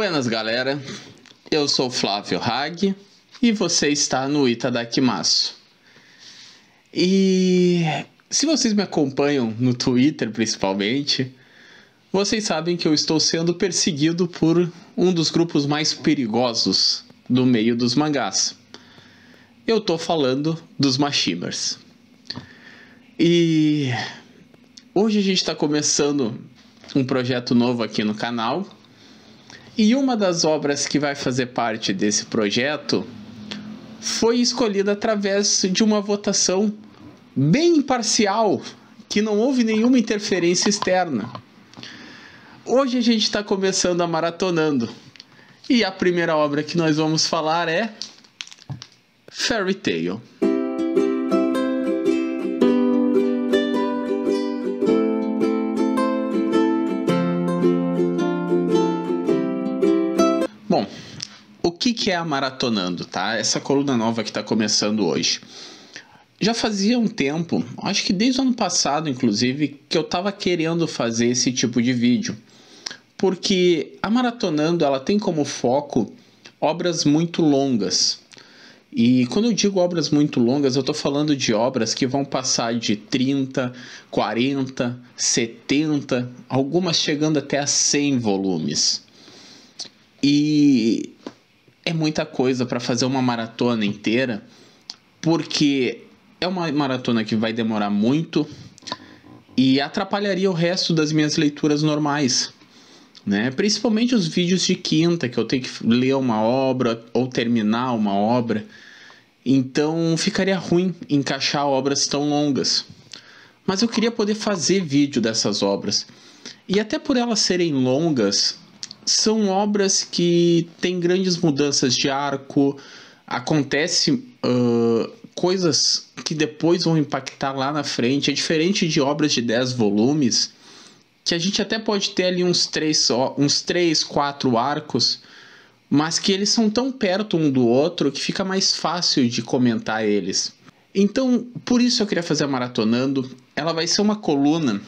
Buenas, galera. Eu sou Flávio Hag e você está no Itadakimasu. E se vocês me acompanham no Twitter, principalmente, vocês sabem que eu estou sendo perseguido por um dos grupos mais perigosos do meio dos mangás. Eu estou falando dos Mashimers. E hoje a gente está começando um projeto novo aqui no canal. E uma das obras que vai fazer parte desse projeto foi escolhida através de uma votação bem imparcial, que não houve nenhuma interferência externa. Hoje a gente está começando a Maratonando. E a primeira obra que nós vamos falar é Fairy Tail. Bom, o que é a Maratonando, tá? Essa coluna nova que está começando hoje. Já fazia um tempo, acho que desde o ano passado, inclusive, que eu estava querendo fazer esse tipo de vídeo. Porque a Maratonando, ela tem como foco obras muito longas. E quando eu digo obras muito longas, eu estou falando de obras que vão passar de 30, 40, 70, algumas chegando até a 100 volumes. E é muita coisa para fazer uma maratona inteira, porque é uma maratona que vai demorar muito e atrapalharia o resto das minhas leituras normais, né? Principalmente os vídeos de quinta, que eu tenho que ler uma obra ou terminar uma obra. Então ficaria ruim encaixar obras tão longas. Mas eu queria poder fazer vídeo dessas obras. E até por elas serem longas, são obras que têm grandes mudanças de arco, acontece coisas que depois vão impactar lá na frente. É diferente de obras de 10 volumes, que a gente até pode ter ali uns 3, 4 arcos, mas que eles são tão perto um do outro que fica mais fácil de comentar eles. Então, por isso eu queria fazer a Maratonando. Ela vai ser uma coluna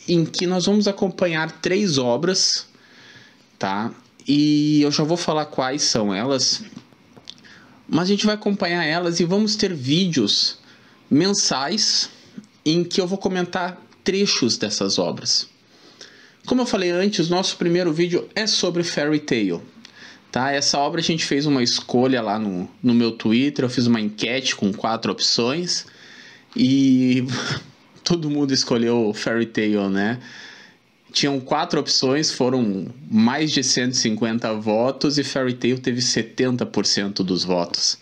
em que nós vamos acompanhar 3 obras, tá? E eu já vou falar quais são elas, mas a gente vai acompanhar elas e vamos ter vídeos mensais em que eu vou comentar trechos dessas obras. Como eu falei antes, nosso primeiro vídeo é sobre Fairy Tail, tá? Essa obra a gente fez uma escolha lá no meu Twitter, eu fiz uma enquete com 4 opções e todo mundo escolheu Fairy Tail, né? Tinham 4 opções, foram mais de 150 votos e Fairy Tail teve 70% dos votos.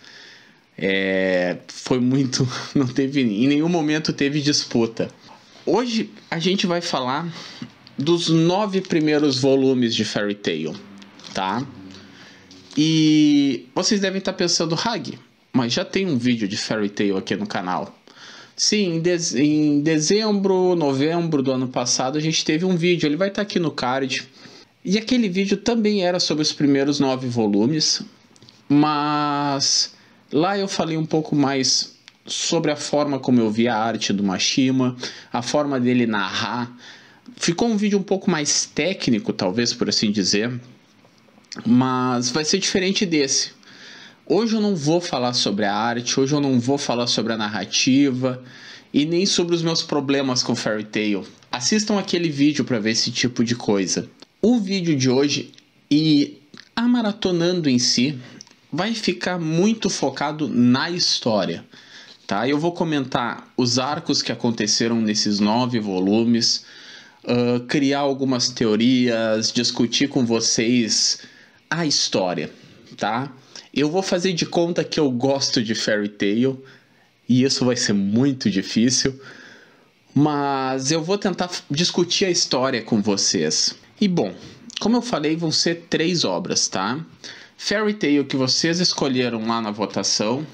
Foi muito... não teve... em nenhum momento teve disputa. Hoje a gente vai falar dos 9 primeiros volumes de Fairy Tail, tá? E vocês devem estar pensando, Hag, mas já tem um vídeo de Fairy Tail aqui no canal. Sim, em dezembro, novembro do ano passado a gente teve um vídeo, ele vai estar aqui no card. E aquele vídeo também era sobre os primeiros 9 volumes, mas lá eu falei um pouco mais sobre a forma como eu vi a arte do Mashima, a forma dele narrar. Ficou um vídeo um pouco mais técnico, talvez por assim dizer, mas vai ser diferente desse. Hoje eu não vou falar sobre a arte, hoje eu não vou falar sobre a narrativa e nem sobre os meus problemas com Fairy Tail. Assistam aquele vídeo para ver esse tipo de coisa. O vídeo de hoje e a Maratonando em si vai ficar muito focado na história, tá? Eu vou comentar os arcos que aconteceram nesses 9 volumes, criar algumas teorias, discutir com vocês a história, tá? Eu vou fazer de conta que eu gosto de Fairy Tail, e isso vai ser muito difícil, mas eu vou tentar discutir a história com vocês. E bom, como eu falei, vão ser 3 obras, tá? Fairy Tail que vocês escolheram lá na votação,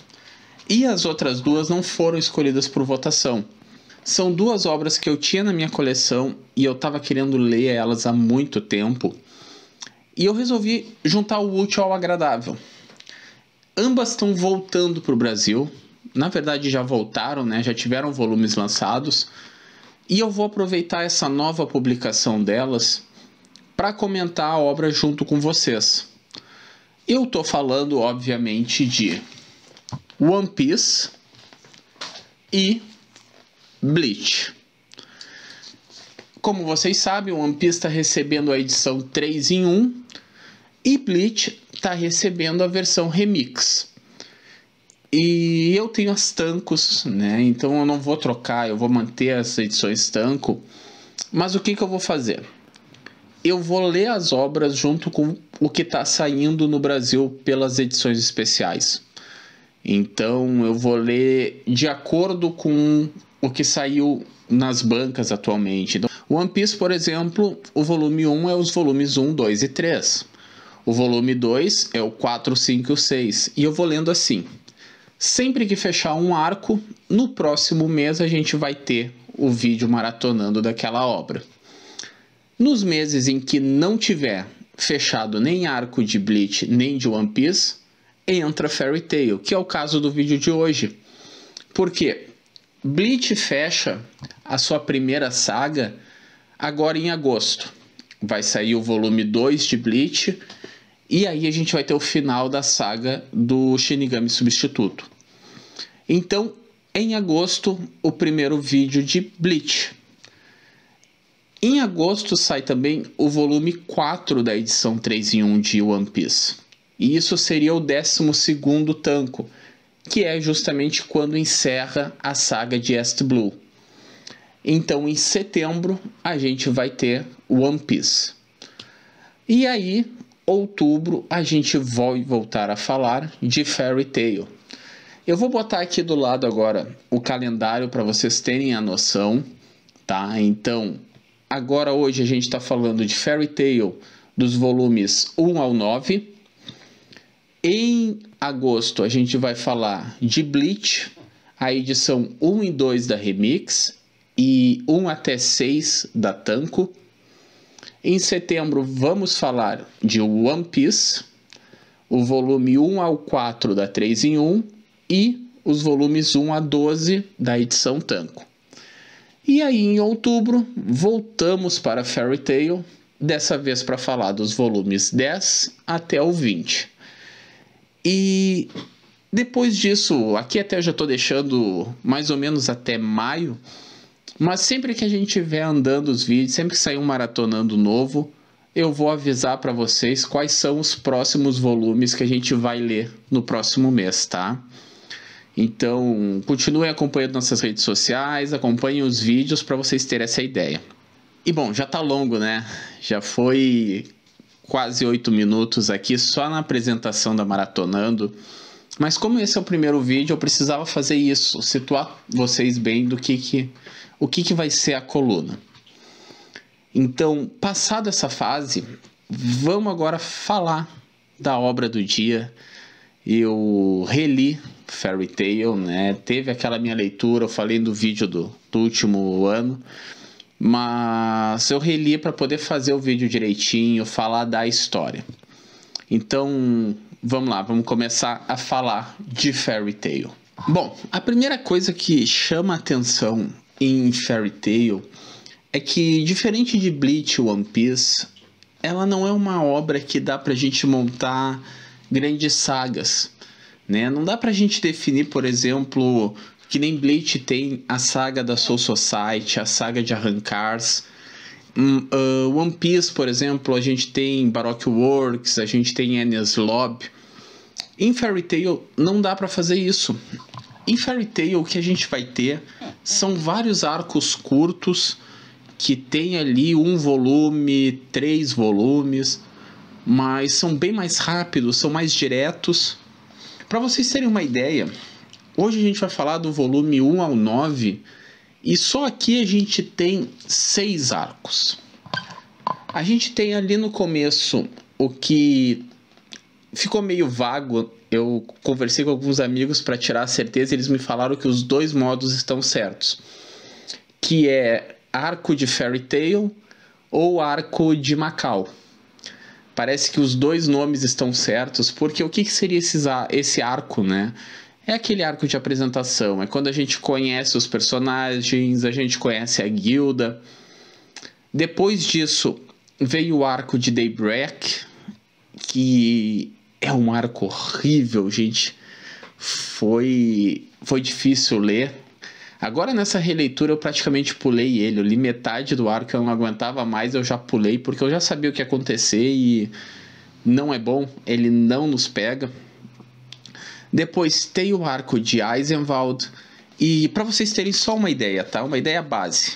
e as outras 2 não foram escolhidas por votação. São 2 obras que eu tinha na minha coleção e eu estava querendo ler elas há muito tempo, e eu resolvi juntar o útil ao agradável. Ambas estão voltando para o Brasil. Na verdade já voltaram, né? Já tiveram volumes lançados. E eu vou aproveitar essa nova publicação delas para comentar a obra junto com vocês. Eu tô falando, obviamente, de One Piece e Bleach. Como vocês sabem, o One Piece está recebendo a edição 3 em 1 e Bleach está recebendo a versão remix. E eu tenho as tancos, né? Então eu não vou trocar, eu vou manter as edições tanco. Mas o que eu vou fazer? Eu vou ler as obras junto com o que está saindo no Brasil pelas edições especiais. Então eu vou ler de acordo com o que saiu nas bancas atualmente. Então, One Piece, por exemplo, o volume 1 é os volumes 1, 2 e 3. O volume 2 é o 4, 5 e o 6. E eu vou lendo assim. Sempre que fechar um arco, no próximo mês a gente vai ter o vídeo maratonando daquela obra. Nos meses em que não tiver fechado nem arco de Bleach nem de One Piece, entra Fairy Tail, que é o caso do vídeo de hoje. Porque Bleach fecha a sua primeira saga agora em agosto. Vai sair o volume 2 de Bleach e aí a gente vai ter o final da saga do Shinigami Substituto. Então, em agosto, o primeiro vídeo de Bleach. Em agosto sai também o volume 4 da edição 3 em 1 de One Piece. E isso seria o 12º tanco, que é justamente quando encerra a saga de East Blue. Então, em setembro, a gente vai ter One Piece. E aí, outubro, a gente vai voltar a falar de Fairy Tail. Eu vou botar aqui do lado agora o calendário para vocês terem a noção, tá? Então, agora hoje a gente está falando de Fairy Tail dos volumes 1 ao 9. Em agosto a gente vai falar de Bleach, a edição 1 e 2 da Remix e 1 até 6 da Tanco. Em setembro vamos falar de One Piece, o volume 1 ao 4 da 3 em 1 e os volumes 1 a 12 da edição Tanco. E aí em outubro voltamos para Fairy Tail, dessa vez para falar dos volumes 10 até o 20. E depois disso, aqui até eu já estou deixando mais ou menos até maio, mas sempre que a gente estiver andando os vídeos, sempre que sair um maratonando novo, eu vou avisar para vocês quais são os próximos volumes que a gente vai ler no próximo mês, tá? Então, continuem acompanhando nossas redes sociais, acompanhem os vídeos para vocês terem essa ideia. E bom, já tá longo, né? Já foi quase 8 minutos aqui só na apresentação da Maratonando. Mas como esse é o primeiro vídeo, eu precisava fazer isso, situar vocês bem do o que vai ser a coluna. Então, passada essa fase, vamos agora falar da obra do dia. Eu reli Fairy Tail, né? Teve aquela minha leitura, eu falei no vídeo do último ano, mas eu reli para poder fazer o vídeo direitinho, falar da história. Então, vamos lá, vamos começar a falar de Fairy Tail. Bom, a primeira coisa que chama a atenção em Fairy Tail é que, diferente de Bleach e One Piece, ela não é uma obra que dá pra gente montar grandes sagas, né? Não dá pra gente definir, por exemplo, que nem Bleach tem a saga da Soul Society, a saga de Arrancars. One Piece, por exemplo, a gente tem Baroque Works, a gente tem Enies Lobby. Em Fairy Tail não dá pra fazer isso. Em Fairy Tail o que a gente vai ter são vários arcos curtos que tem ali 1 volume, 3 volumes, mas são bem mais rápidos, são mais diretos. Para vocês terem uma ideia, hoje a gente vai falar do volume 1 ao 9 e só aqui a gente tem 6 arcos. A gente tem ali no começo o que ficou meio vago. Eu conversei com alguns amigos para tirar a certeza e eles me falaram que os 2 modos estão certos, que é arco de Fairy Tail ou arco de Macau. Parece que os 2 nomes estão certos, porque o que seria esse arco, né? É aquele arco de apresentação, é quando a gente conhece os personagens, a gente conhece a guilda. Depois disso, veio o arco de Daybreak, que é um arco horrível, gente. Foi difícil ler. Agora nessa releitura eu praticamente pulei ele. Eu li metade do arco, eu não aguentava mais, eu já pulei, porque eu já sabia o que ia acontecer e não é bom, ele não nos pega. Depois tem o arco de Eisenwald. E para vocês terem só uma ideia, tá? Uma ideia base.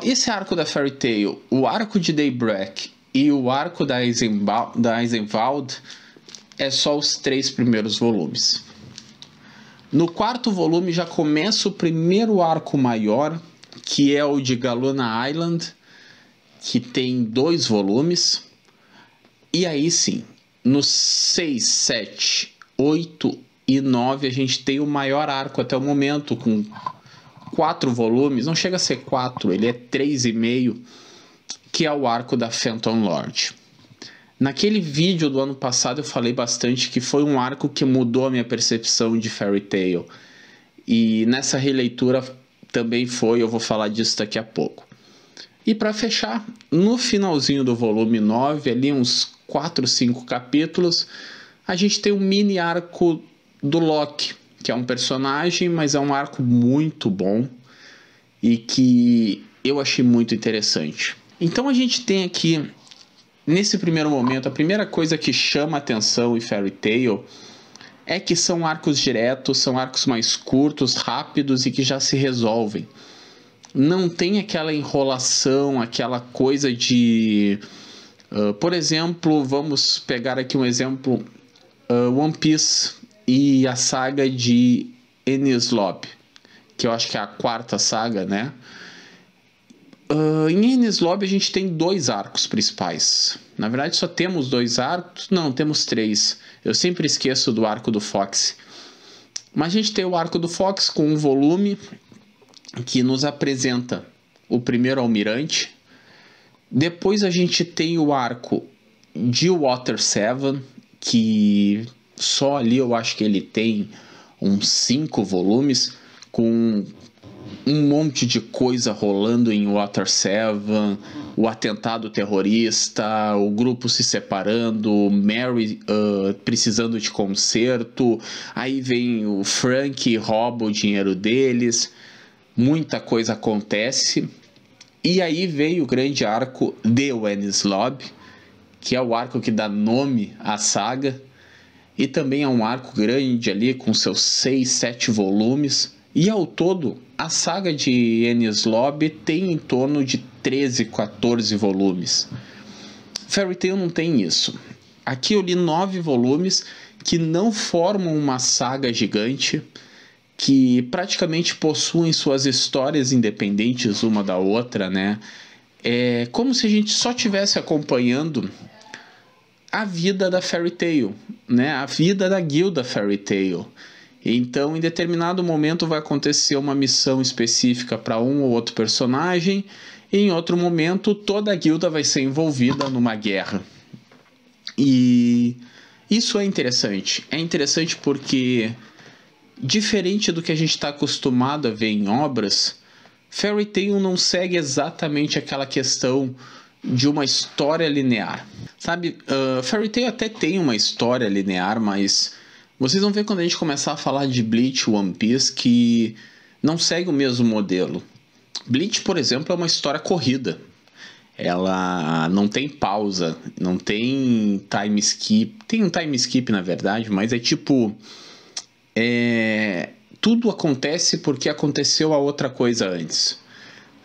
Esse arco da Fairy Tail, o arco de Daybreak e o arco da Eisenwald é só os 3 primeiros volumes. No 4º volume já começa o primeiro arco maior, que é o de Galuna Island, que tem 2 volumes. E aí sim, nos 6, 7, 8 e 9 a gente tem o maior arco até o momento, com 4 volumes, não chega a ser 4, ele é 3,5, que é o arco da Phantom Lord. Naquele vídeo do ano passado eu falei bastante que foi um arco que mudou a minha percepção de Fairy Tail. E nessa releitura também foi, eu vou falar disso daqui a pouco. E para fechar, no finalzinho do volume 9, ali uns 4, 5 capítulos, a gente tem um mini arco do Loki, que é um personagem, mas é um arco muito bom e que eu achei muito interessante. Então a gente tem aqui, nesse primeiro momento, a primeira coisa que chama atenção em Fairy Tail é que são arcos diretos, são arcos mais curtos, rápidos e que já se resolvem. Não tem aquela enrolação, aquela coisa de... por exemplo, vamos pegar aqui um exemplo, One Piece e a saga de Enies Lobby, que eu acho que é a 4ª saga, né? Em Enies Lobby a gente tem 2 arcos principais. Na verdade só temos 2 arcos, não, temos 3. Eu sempre esqueço do arco do Fox. Mas a gente tem o arco do Fox com um volume que nos apresenta o primeiro almirante. Depois a gente tem o arco de Water 7, que só ali eu acho que ele tem uns 5 volumes, com um monte de coisa rolando em Water 7, o atentado terrorista, o grupo se separando, Mary precisando de conserto, aí vem o Frank e rouba o dinheiro deles, muita coisa acontece. E aí veio o grande arco de Enies Lobby, que é o arco que dá nome à saga, e também é um arco grande ali com seus 6, 7 volumes, e ao todo a saga de Enies Lobby tem em torno de 13, 14 volumes. Fairy Tail não tem isso. Aqui eu li 9 volumes que não formam uma saga gigante, que praticamente possuem suas histórias independentes uma da outra, né? É como se a gente só estivesse acompanhando a vida da Fairy Tail, né? A vida da guilda Fairy Tail. Então, em determinado momento vai acontecer uma missão específica para um ou outro personagem, e em outro momento toda a guilda vai ser envolvida numa guerra. E isso é interessante. É interessante porque, diferente do que a gente está acostumado a ver em obras, Fairy Tail não segue exatamente aquela questão de uma história linear. Sabe, Fairy Tail até tem uma história linear, mas vocês vão ver quando a gente começar a falar de Bleach, One Piece, que não segue o mesmo modelo. Bleach, por exemplo, é uma história corrida. Ela não tem pausa, não tem time skip. Tem um time skip, na verdade, mas é tipo... tudo acontece porque aconteceu a outra coisa antes.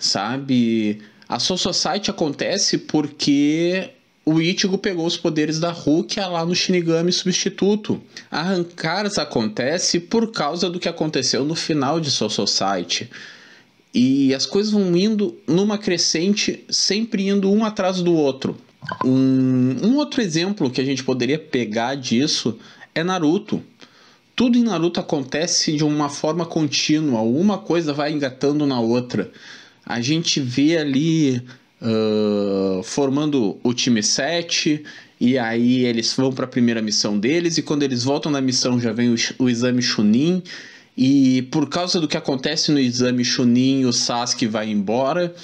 Sabe? A Soul Society acontece porque o Ichigo pegou os poderes da Rukia lá no Shinigami substituto. A Rancars acontece por causa do que aconteceu no final de Soul Society. E as coisas vão indo numa crescente, sempre indo um atrás do outro. Um outro exemplo que a gente poderia pegar disso é Naruto. Tudo em Naruto acontece de uma forma contínua, uma coisa vai engatando na outra. A gente vê ali formando o time 7, e aí eles vão para a primeira missão deles, e quando eles voltam da missão já vem o exame Chunin, e por causa do que acontece no exame Chunin, o Sasuke vai embora,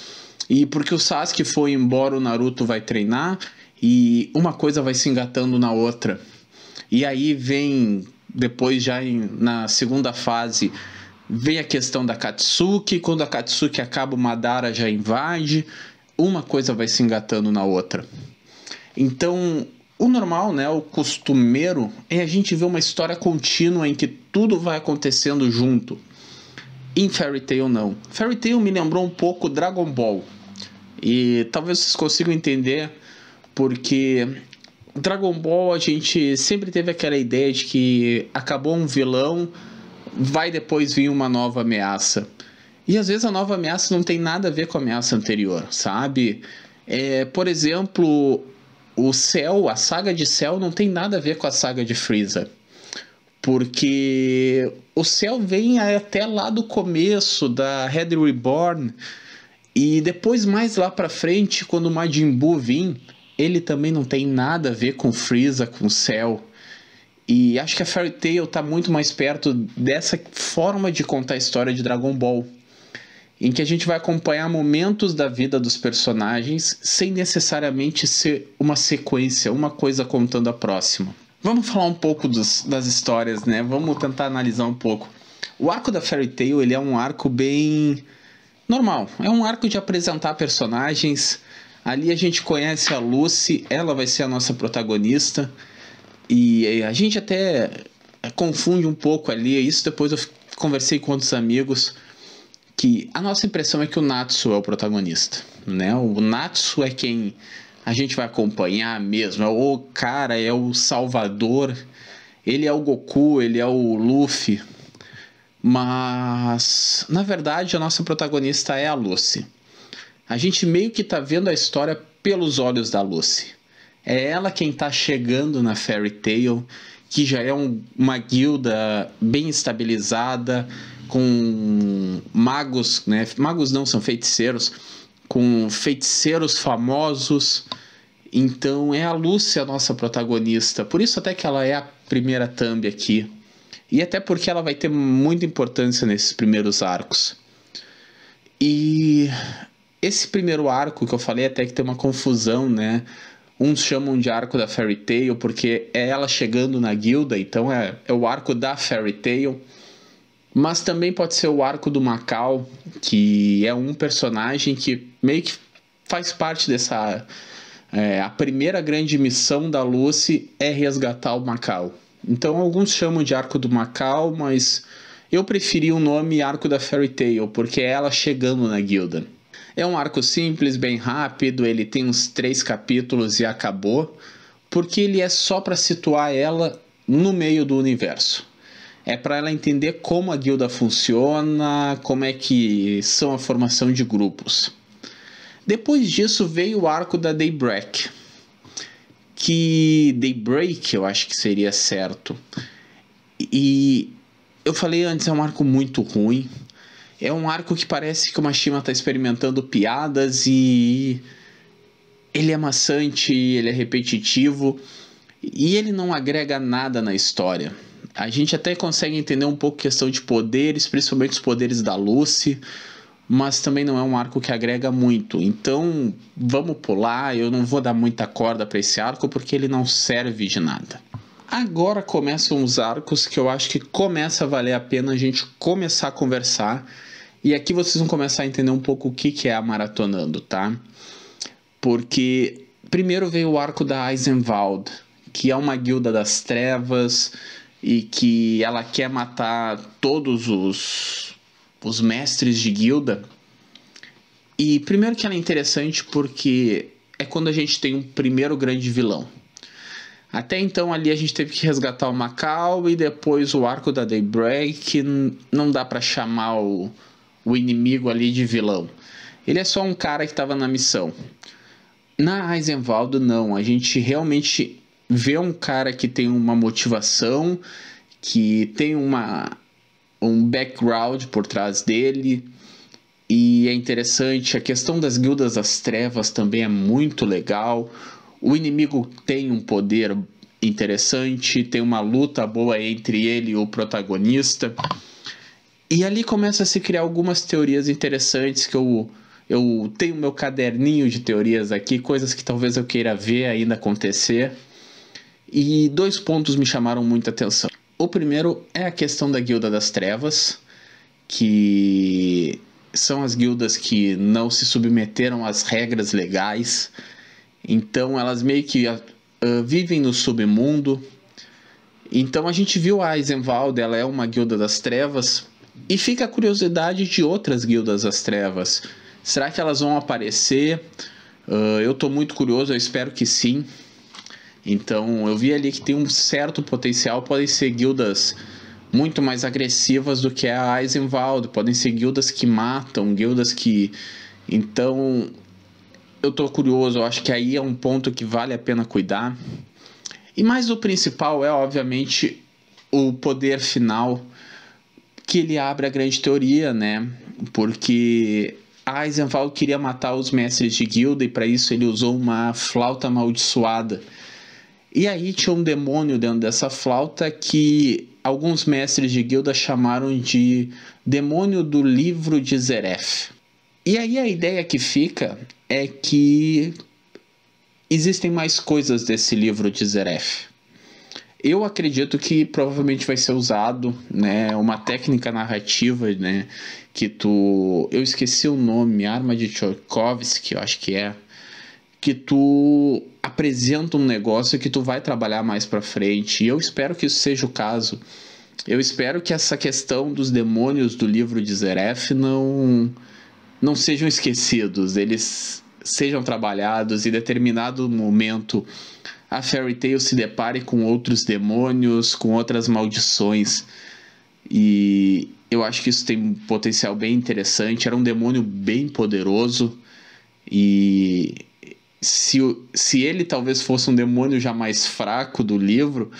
E porque o Sasuke foi embora, o Naruto vai treinar e uma coisa vai se engatando na outra. E aí vem, depois já na segunda fase, vem a questão da Katsuki. Quando a Katsuki acaba, o Madara já invade. Uma coisa vai se engatando na outra. Então, o normal, né, o costumeiro, é a gente ver uma história contínua em que tudo vai acontecendo junto. Em Fairy Tail, não. Fairy Tail me lembrou um pouco Dragon Ball. E talvez vocês consigam entender, porque Dragon Ball a gente sempre teve aquela ideia de que acabou um vilão, vai depois vir uma nova ameaça. E às vezes a nova ameaça não tem nada a ver com a ameaça anterior, sabe? Por exemplo, o Cell, a saga de Cell não tem nada a ver com a saga de Freeza. Porque o Cell vem até lá do começo da Red Reborn. E depois, mais lá pra frente, quando o Majin Buu vir, ele também não tem nada a ver com Freeza, com Cell. E acho que a Fairy Tail tá muito mais perto dessa forma de contar a história de Dragon Ball, em que a gente vai acompanhar momentos da vida dos personagens sem necessariamente ser uma sequência, uma coisa contando a próxima. Vamos falar um pouco das histórias, né? Vamos tentar analisar um pouco. O arco da Fairy Tail, ele é um arco bem normal. É um arco de apresentar personagens. Ali a gente conhece a Lucy, ela vai ser a nossa protagonista. E a gente até confunde um pouco ali. Isso depois eu conversei com outros amigos, que a nossa impressão é que o Natsu é o protagonista, né? O Natsu é quem a gente vai acompanhar mesmo, é o cara, é o salvador, ele é o Goku, ele é o Luffy, mas na verdade a nossa protagonista é a Lucy. A gente meio que tá vendo a história pelos olhos da Lucy. É ela quem tá chegando na Fairy Tail, que já é uma guilda bem estabilizada, com magos, né? Magos não, são feiticeiros, com feiticeiros famosos. Então é a Lucy a nossa protagonista. Por isso até que ela é a primeira thumb aqui. E até porque ela vai ter muita importância nesses primeiros arcos. E esse primeiro arco que eu falei até que tem uma confusão, né? Uns chamam de arco da Fairy Tail porque é ela chegando na guilda, então é o arco da Fairy Tail. Mas também pode ser o arco do Macau, que é um personagem que meio que faz parte dessa... a primeira grande missão da Lucy é resgatar o Macau. Então alguns chamam de arco do Macau, mas eu preferi o nome arco da Fairy Tail, porque é ela chegando na guilda. É um arco simples, bem rápido, ele tem uns 3 capítulos e acabou, porque ele é só para situar ela no meio do universo. É para ela entender como a guilda funciona, como é que são a formação de grupos. Depois disso veio o arco da Daybreak, eu acho que seria certo. E eu falei antes, é um arco muito ruim. É um arco que parece que o Mashima está experimentando piadas e ele é maçante, ele é repetitivo e ele não agrega nada na história. A gente até consegue entender um pouco a questão de poderes, principalmente os poderes da Lucy, mas também não é um arco que agrega muito. Então vamos pular, eu não vou dar muita corda para esse arco porque ele não serve de nada. Agora começam os arcos que eu acho que começa a valer a pena a gente começar a conversar. E aqui vocês vão começar a entender um pouco o que é a Maratonando, tá? Porque primeiro veio o arco da Eisenwald, que é uma guilda das trevas e que ela quer matar todos os mestres de guilda. E primeiro que ela é interessante porque é quando a gente tem um primeiro grande vilão. Até então ali a gente teve que resgatar o Macau e depois o arco da Daybreak. Não dá pra chamar o inimigo ali de vilão. Ele é só um cara que estava na missão. Na Eisenwald não, a gente realmente vê um cara que tem uma motivação, que tem um background por trás dele, e é interessante. A questão das guildas das trevas também é muito legal. O inimigo tem um poder interessante, tem uma luta boa entre ele e o protagonista. E ali começa a se criar algumas teorias interessantes que eu Eu tenho meu caderninho de teorias aqui, coisas que talvez eu queira ver ainda acontecer. E 2 pontos me chamaram muita atenção. O primeiro é a questão da Guilda das Trevas, que são as guildas que não se submeteram às regras legais. Então elas meio que vivem no submundo. Então a gente viu a Eisenwald, ela é uma guilda das trevas. E fica a curiosidade de outras guildas das trevas. Será que elas vão aparecer? Eu estou muito curioso, eu espero que sim. Então eu vi ali que tem um certo potencial. Podem ser guildas muito mais agressivas do que a Eisenwald. Podem ser guildas que matam, guildas que... Então eu estou curioso, eu acho que aí é um ponto que vale a pena cuidar. E mais o principal é, obviamente, o poder final, que ele abre a grande teoria, né? Porque a Eisenwald queria matar os mestres de guilda e para isso ele usou uma flauta amaldiçoada. E aí tinha um demônio dentro dessa flauta que alguns mestres de guilda chamaram de demônio do livro de Zeref. E aí a ideia que fica é que existem mais coisas desse livro de Zeref. Eu acredito que provavelmente vai ser usado, né, uma técnica narrativa, né, que tu... Eu esqueci o nome, Arma de Tchaikovsky, eu acho que tu apresenta um negócio que tu vai trabalhar mais pra frente, e eu espero que isso seja o caso. Eu espero que essa questão dos demônios do livro de Zeref não sejam esquecidos, eles sejam trabalhados e em determinado momento a Fairy Tail se depare com outros demônios, com outras maldições. E eu acho que isso tem um potencial bem interessante. Era um demônio bem poderoso. E se ele talvez fosse um demônio já mais fraco do livro,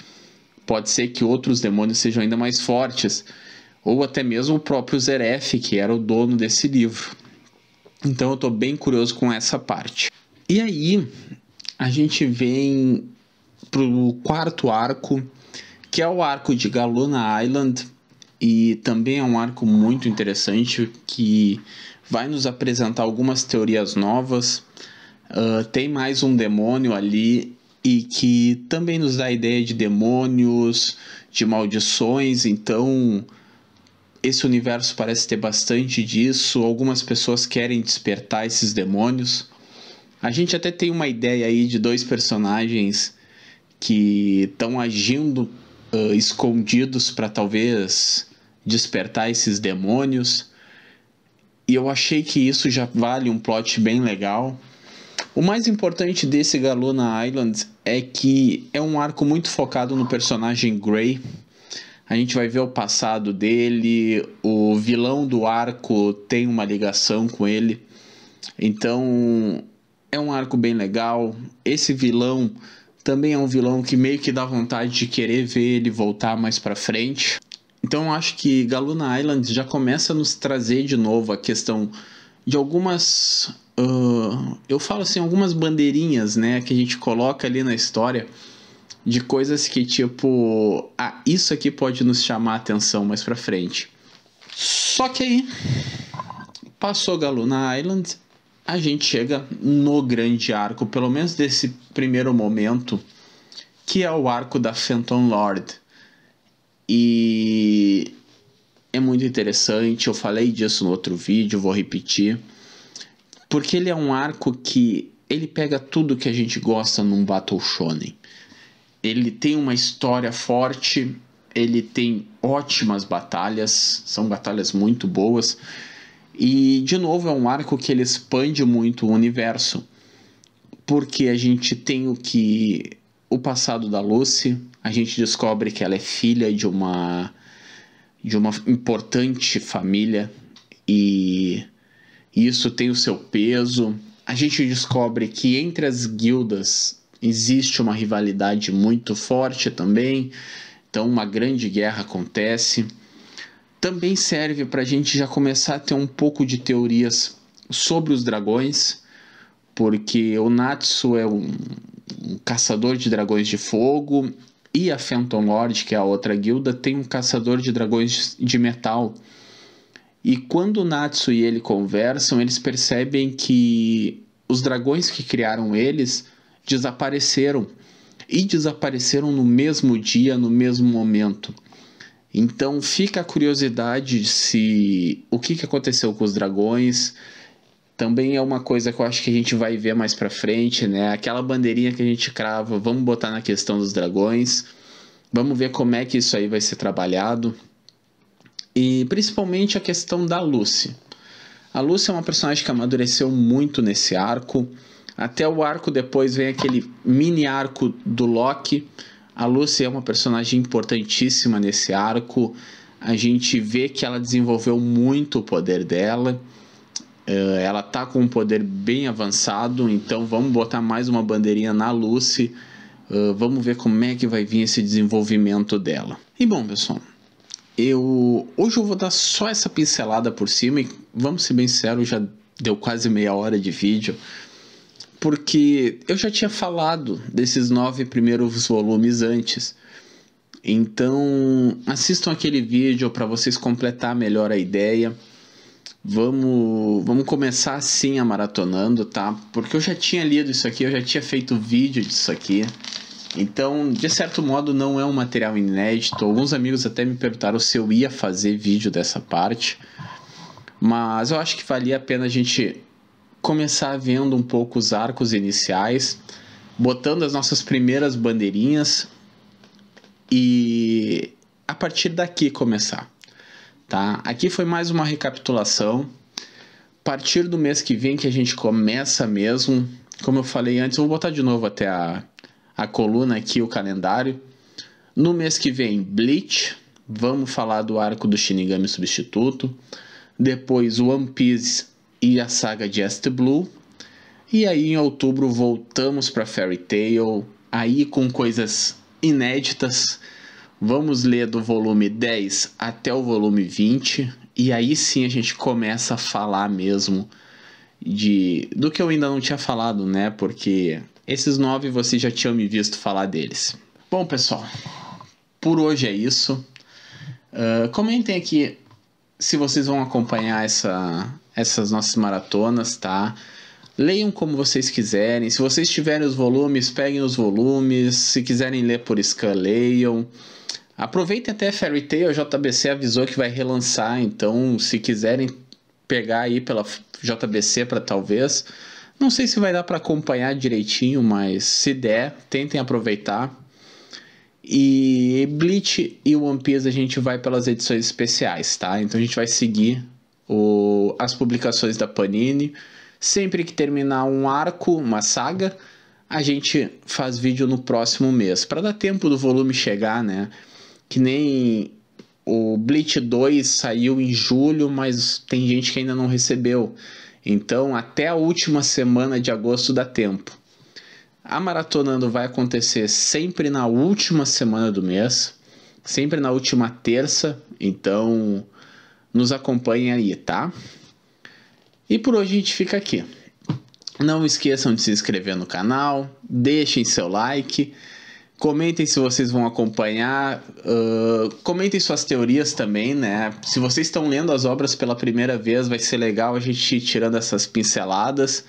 pode ser que outros demônios sejam ainda mais fortes. Ou até mesmo o próprio Zeref, que era o dono desse livro. Então eu estou bem curioso com essa parte. E aí a gente vem pro 4º arco, que é o arco de Galuna Island, e também é um arco muito interessante que vai nos apresentar algumas teorias novas. Tem mais um demônio ali e que também nos dá a ideia de demônios, de maldições. Então esse universo parece ter bastante disso. Algumas pessoas querem despertar esses demônios. A gente até tem uma ideia aí de 2 personagens que estão agindo escondidos para talvez despertar esses demônios. E eu achei que isso já vale um plot bem legal. O mais importante desse Galuna Island é que é um arco muito focado no personagem Grey. A gente vai ver o passado dele, o vilão do arco tem uma ligação com ele. Então é um arco bem legal. Esse vilão também é um vilão que meio que dá vontade de querer ver ele voltar mais pra frente. Então eu acho que Galuna Island já começa a nos trazer de novo a questão de algumas... eu falo assim, algumas bandeirinhas, né, que a gente coloca ali na história de coisas que tipo... isso aqui pode nos chamar a atenção mais pra frente. Só que aí passou Galuna Island, a gente chega no grande arco, pelo menos desse primeiro momento, que é o arco da Phantom Lord. E é muito interessante, eu falei disso no outro vídeo, vou repetir, porque ele é um arco que ele pega tudo que a gente gosta num Battle Shonen. Ele tem uma história forte, ele tem ótimas batalhas, são batalhas muito boas. E, de novo, é um arco que ele expande muito o universo, porque a gente tem o passado da Lucy, a gente descobre que ela é filha de uma importante família, e isso tem o seu peso. A gente descobre que entre as guildas existe uma rivalidade muito forte também, então uma grande guerra acontece. Também serve para a gente já começar a ter um pouco de teorias sobre os dragões, porque o Natsu é um caçador de dragões de fogo, e a Phantom Lord, que é a outra guilda, tem um caçador de dragões de metal. E quando o Natsu e ele conversam, eles percebem que os dragões que criaram eles desapareceram. E desapareceram no mesmo dia, no mesmo momento. Então fica a curiosidade se o que aconteceu com os dragões. Também é uma coisa que eu acho que a gente vai ver mais pra frente, né? Aquela bandeirinha que a gente crava, vamos botar na questão dos dragões. Vamos ver como é que isso aí vai ser trabalhado. E principalmente a questão da Lucy. A Lucy é uma personagem que amadureceu muito nesse arco. Até o arco depois vem aquele mini arco do Loki. A Lucy é uma personagem importantíssima nesse arco. A gente vê que ela desenvolveu muito o poder dela. Ela tá com um poder bem avançado. Então vamos botar mais uma bandeirinha na Lucy. Vamos ver como é que vai vir esse desenvolvimento dela. E bom, pessoal, hoje eu vou dar só essa pincelada por cima. E vamos ser bem sinceros, já deu quase meia hora de vídeo. Porque eu já tinha falado desses 9 primeiros volumes antes. Então, assistam aquele vídeo para vocês completar melhor a ideia. Vamos começar assim a maratonando, tá? Porque eu já tinha lido isso aqui, eu já tinha feito vídeo disso aqui. Então, de certo modo, não é um material inédito. Alguns amigos até me perguntaram se eu ia fazer vídeo dessa parte. Mas eu acho que valia a pena a gente começar vendo um pouco os arcos iniciais, botando as nossas primeiras bandeirinhas e a partir daqui começar, tá? Aqui foi mais uma recapitulação. A partir do mês que vem que a gente começa mesmo, como eu falei antes, eu vou botar de novo até a coluna aqui, o calendário. No mês que vem, Bleach, vamos falar do arco do Shinigami Substituto, depois One Piece e a saga de East Blue. E aí em outubro voltamos para Fairy Tail, aí com coisas inéditas. Vamos ler do volume 10 até o volume 20. E aí sim a gente começa a falar mesmo do que eu ainda não tinha falado, né? Porque esses 9 vocês já tinham me visto falar deles. Bom, pessoal, por hoje é isso. Comentem aqui se vocês vão acompanhar essas nossas maratonas, tá? Leiam como vocês quiserem. Se vocês tiverem os volumes, peguem os volumes. Se quiserem ler por scan, leiam. Aproveitem até Fairy Tail, a JBC avisou que vai relançar. Então, se quiserem pegar aí pela JBC para talvez. Não sei se vai dar para acompanhar direitinho, mas se der, tentem aproveitar. E Bleach e One Piece a gente vai pelas edições especiais, tá? Então a gente vai seguir as publicações da Panini. Sempre que terminar um arco, uma saga, a gente faz vídeo no próximo mês, para dar tempo do volume chegar, né? Que nem o Bleach 2 saiu em julho, mas tem gente que ainda não recebeu. Então até a última semana de agosto dá tempo. A Maratonando vai acontecer sempre na última semana do mês, sempre na última terça, então nos acompanhem aí, tá? E por hoje a gente fica aqui. Não esqueçam de se inscrever no canal, deixem seu like, comentem se vocês vão acompanhar, comentem suas teorias também, né? Se vocês estão lendo as obras pela primeira vez, vai ser legal a gente ir tirando essas pinceladas.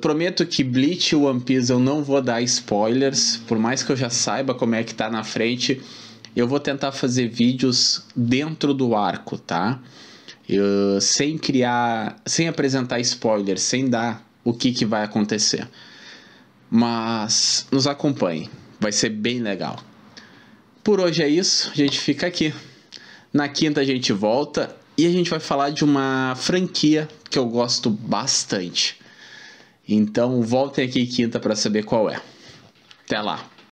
Prometo que Bleach e One Piece eu não vou dar spoilers, por mais que eu já saiba como é que tá na frente, eu vou tentar fazer vídeos dentro do arco, tá? Sem apresentar spoilers, sem dar o que vai acontecer. Mas nos acompanhem, vai ser bem legal. Por hoje é isso, a gente fica aqui. Na quinta a gente volta e a gente vai falar de uma franquia que eu gosto bastante. Então voltem aqui quinta para saber qual é. Até lá!